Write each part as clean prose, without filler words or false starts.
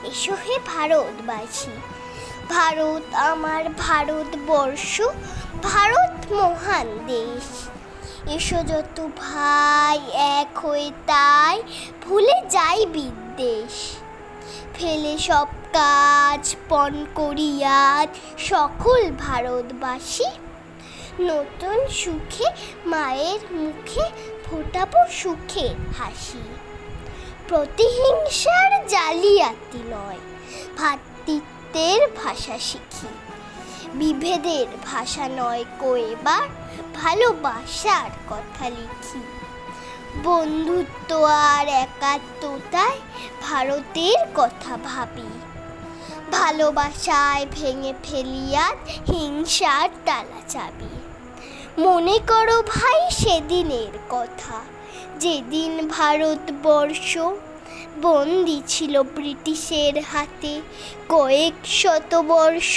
এসো হে ভারতবাসী। ভারত আমার ভারতবর্ষ, ভারত মহান দেশ। এসো যত ভাই এক হয়ে তাই ভুলে যাই বিদ্বেষ। ফেলে সব কাজ পণ করি আজ সকল ভারতবাসী। নতুন সুখে মায়ের মুখে ফোটাবো সুখের হাসি। প্রতিহিংসার জালিয়াতি নয়, ভ্রাতৃত্বের ভাষা শিখি। বিভেদের ভাষা নয় এবার ভালোবাসার কথা লিখি। বন্ধুত্ব আর একাত্মতায় ভারতের কথা ভাবি। ভালোবাসায় ভেঙে ফেলি আজ হিংসার তালা চাবি। মনে করো ভাই সেদিনের কথা, যেদিন ভারতবর্ষ বন্দী ছিল ব্রিটিশের হাতে কয়েক শত বর্ষ।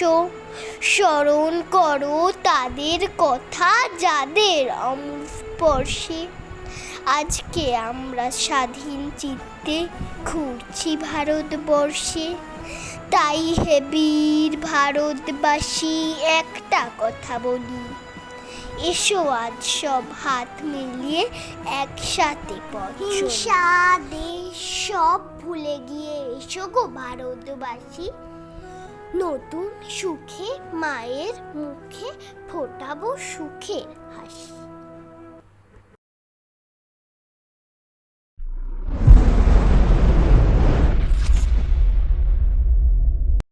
স্মরণ করো তাদের কথা যাদের অমূল স্পর্শে আজকে আমরা স্বাধীন চিত্তে ঘুরছি ভারতবর্ষে। তাই হে বীর ভারতবাসী, একটা কথা বলি, এসো আজ সব হাত মিলিয়ে একসাথে পথ চলি। হিংসা দেশ সব ভুলে গিয়ে এসো গো ভারতবাসী। নতুন সুখে মায়ের মুখে ফোটাবো সুখের হাসি।